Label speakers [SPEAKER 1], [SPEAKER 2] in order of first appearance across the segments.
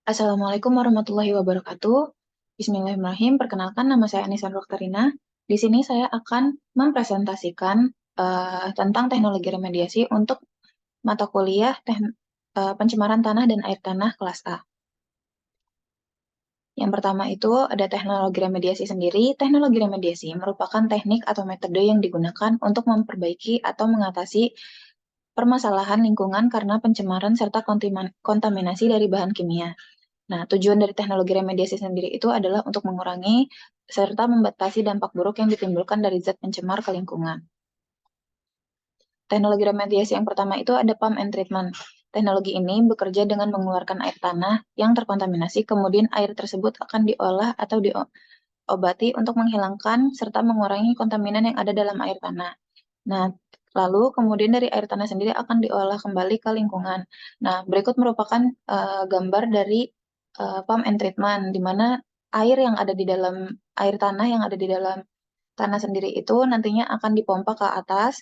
[SPEAKER 1] Assalamualaikum warahmatullahi wabarakatuh. Bismillahirrahmanirrahim. Perkenalkan, nama saya Anissa Dokterina. Di sini saya akan mempresentasikan tentang teknologi remediasi untuk mata kuliah pencemaran tanah dan air tanah kelas A. Yang pertama itu ada teknologi remediasi sendiri. Teknologi remediasi merupakan teknik atau metode yang digunakan untuk memperbaiki atau mengatasi permasalahan lingkungan karena pencemaran serta kontaminasi dari bahan kimia. Nah, tujuan dari teknologi remediasi sendiri itu adalah untuk mengurangi serta membatasi dampak buruk yang ditimbulkan dari zat pencemar ke lingkungan. Teknologi remediasi yang pertama itu ada pump and treatment. Teknologi ini bekerja dengan mengeluarkan air tanah yang terkontaminasi, kemudian air tersebut akan diolah atau diobati untuk menghilangkan serta mengurangi kontaminan yang ada dalam air tanah. Nah, lalu kemudian dari air tanah sendiri akan diolah kembali ke lingkungan. Nah, berikut merupakan gambar dari pump and treatment, di mana air yang ada di dalam air tanah yang ada di dalam tanah sendiri itu nantinya akan dipompa ke atas.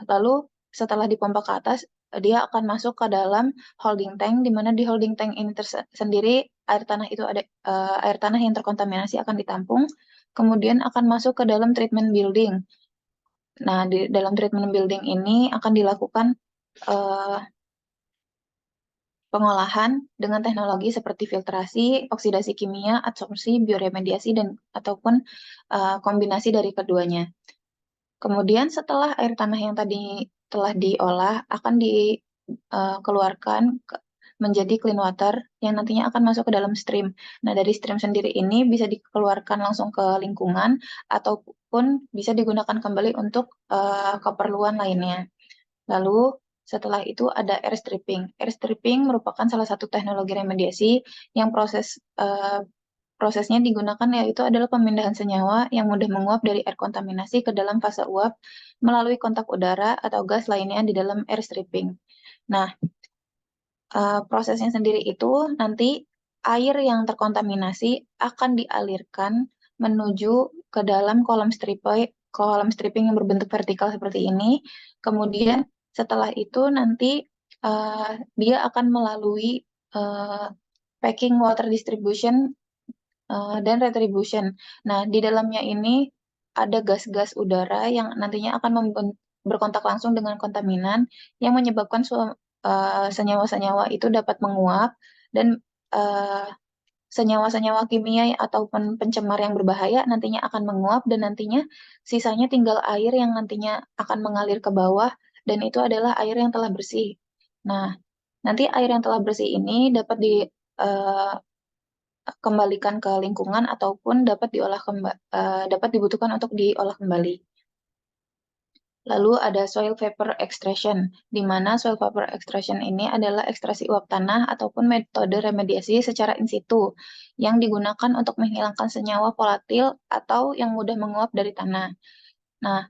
[SPEAKER 1] Lalu setelah dipompa ke atas, dia akan masuk ke dalam holding tank, di mana di holding tank ini sendiri air tanah itu ada air tanah yang terkontaminasi akan ditampung, kemudian akan masuk ke dalam treatment building. Nah, di dalam treatment building ini akan dilakukan eh, pengolahan dengan teknologi seperti filtrasi, oksidasi kimia, adsorpsi, bioremediasi, dan ataupun kombinasi dari keduanya. Kemudian setelah air tanah yang tadi telah diolah akan dikeluarkan menjadi clean water yang nantinya akan masuk ke dalam stream. Nah, dari stream sendiri ini bisa dikeluarkan langsung ke lingkungan ataupun bisa digunakan kembali untuk keperluan lainnya. Lalu setelah itu ada air stripping. Air stripping merupakan salah satu teknologi remediasi yang prosesnya digunakan yaitu adalah pemindahan senyawa yang mudah menguap dari air kontaminasi ke dalam fase uap melalui kontak udara atau gas lainnya di dalam air stripping. Nah, prosesnya sendiri itu nanti air yang terkontaminasi akan dialirkan menuju ke dalam kolom stripping yang berbentuk vertikal seperti ini. Kemudian setelah itu nanti uh, dia akan melalui uh, packing water distribution dan retribution. Nah, di dalamnya ini ada gas-gas udara yang nantinya akan berkontak langsung dengan kontaminan yang menyebabkan senyawa-senyawa itu dapat menguap dan eh, senyawa-senyawa kimia ataupun pencemar yang berbahaya nantinya akan menguap dan nantinya sisanya tinggal air yang nantinya akan mengalir ke bawah dan itu adalah air yang telah bersih. Nah, nanti air yang telah bersih ini dapat kembalikan ke lingkungan ataupun dapat dibutuhkan untuk diolah kembali. Lalu ada soil vapor extraction, di mana soil vapor extraction ini adalah ekstraksi uap tanah ataupun metode remediasi secara in situ yang digunakan untuk menghilangkan senyawa volatil atau yang mudah menguap dari tanah. Nah,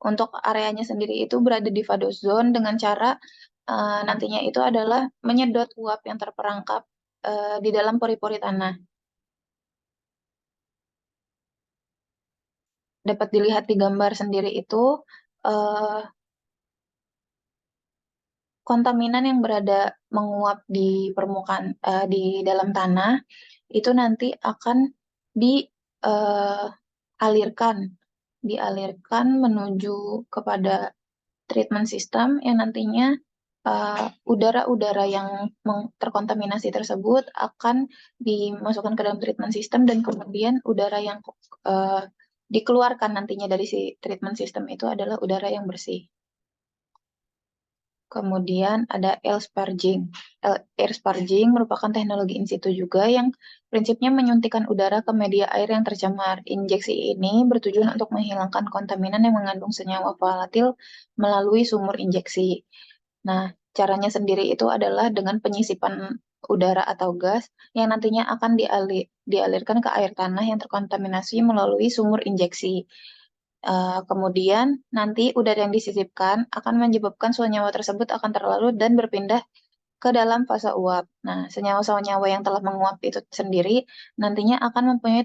[SPEAKER 1] untuk areanya sendiri itu berada di vadose zone dengan cara nantinya itu adalah menyedot uap yang terperangkap di dalam pori-pori tanah. Dapat dilihat di gambar sendiri itu eh, kontaminan yang berada menguap di permukaan di dalam tanah itu nanti akan dialirkan dialirkan menuju kepada treatment system yang nantinya udara-udara yang terkontaminasi tersebut akan dimasukkan ke dalam treatment system dan kemudian udara yang uh, dikeluarkan nantinya dari si treatment system itu adalah udara yang bersih. Kemudian ada air sparging. Air sparging merupakan teknologi in situ juga yang prinsipnya menyuntikkan udara ke media air yang tercemar. Injeksi ini bertujuan untuk menghilangkan kontaminan yang mengandung senyawa volatil melalui sumur injeksi. Nah, caranya sendiri itu adalah dengan penyisipan udara atau gas yang nantinya akan dialirkan ke air tanah yang terkontaminasi melalui sumur injeksi. Kemudian nanti udara yang disisipkan akan menyebabkan senyawa tersebut akan terlarut dan berpindah ke dalam fase uap. Nah, senyawa-senyawa yang telah menguap itu sendiri nantinya akan mempunyai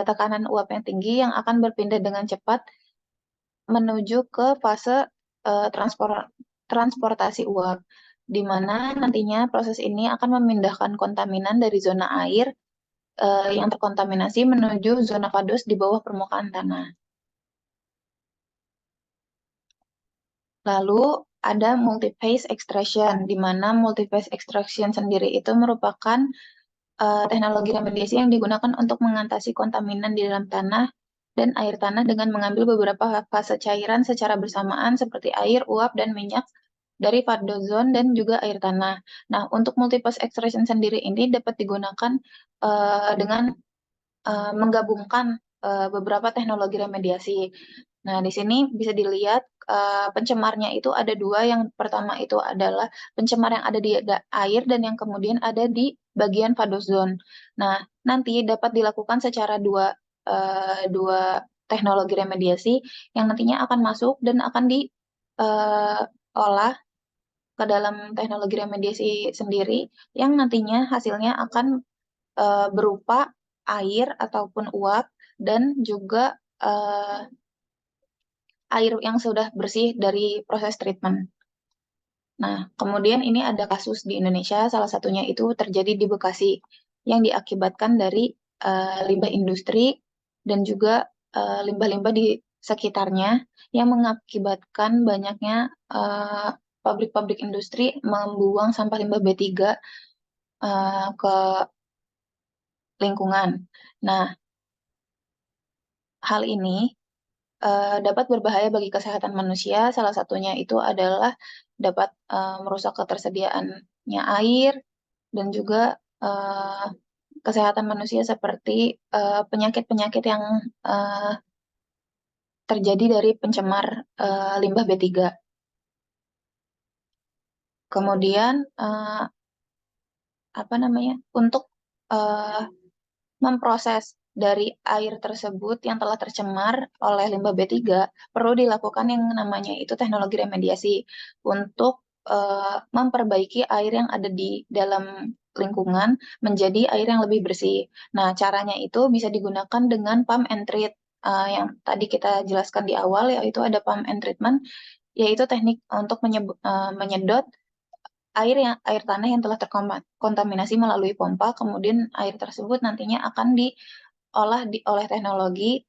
[SPEAKER 1] tekanan uap yang tinggi yang akan berpindah dengan cepat menuju ke fase transportasi uap. di mana nantinya proses ini akan memindahkan kontaminan dari zona air yang terkontaminasi menuju zona pados di bawah permukaan tanah. Lalu ada multi-phase extraction, di mana multi-phase extraction sendiri itu merupakan teknologi remediasi yang digunakan untuk mengatasi kontaminan di dalam tanah dan air tanah dengan mengambil beberapa fase cairan secara bersamaan seperti air, uap, dan minyak dari padozon dan juga air tanah. Nah, untuk multi-phase extraction sendiri ini dapat digunakan dengan menggabungkan beberapa teknologi remediasi. Nah, di sini bisa dilihat pencemarnya itu ada dua. Yang pertama itu adalah pencemar yang ada di air dan yang kemudian ada di bagian vadozon. Nah, nanti dapat dilakukan secara dua teknologi remediasi yang nantinya akan masuk dan akan diolah ke dalam teknologi remediasi sendiri yang nantinya hasilnya akan berupa air ataupun uap dan juga air yang sudah bersih dari proses treatment. Nah, kemudian ini ada kasus di Indonesia, salah satunya itu terjadi di Bekasi, yang diakibatkan dari limbah industri dan juga limbah-limbah di sekitarnya, yang mengakibatkan banyaknya pabrik-pabrik industri membuang sampah limbah B3 ke lingkungan. Nah, hal ini dapat berbahaya bagi kesehatan manusia. Salah satunya itu adalah dapat merusak ketersediaannya air dan juga eh, kesehatan manusia seperti penyakit-penyakit yang eh, terjadi dari pencemar limbah B3. Kemudian apa namanya? Untuk eh, memproses dari air tersebut yang telah tercemar oleh limbah B3 perlu dilakukan yang namanya itu teknologi remediasi untuk memperbaiki air yang ada di dalam lingkungan menjadi air yang lebih bersih. Nah, caranya itu bisa digunakan dengan pump and treat yang tadi kita jelaskan di awal, yaitu ada pump and treatment, yaitu teknik untuk menyedot air tanah yang telah terkontaminasi melalui pompa, kemudian air tersebut nantinya akan diolah oleh teknologi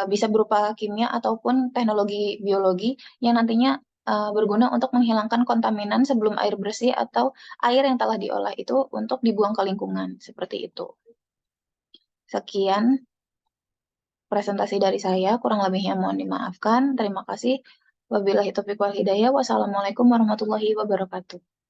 [SPEAKER 1] bisa berupa kimia ataupun teknologi biologi yang nantinya berguna untuk menghilangkan kontaminan sebelum air bersih atau air yang telah diolah itu untuk dibuang ke lingkungan seperti itu. Sekian presentasi dari saya, kurang lebihnya mohon dimaafkan. Terima kasih. Wabillahi taufiq wal hidayah. Wassalamualaikum warahmatullahi wabarakatuh.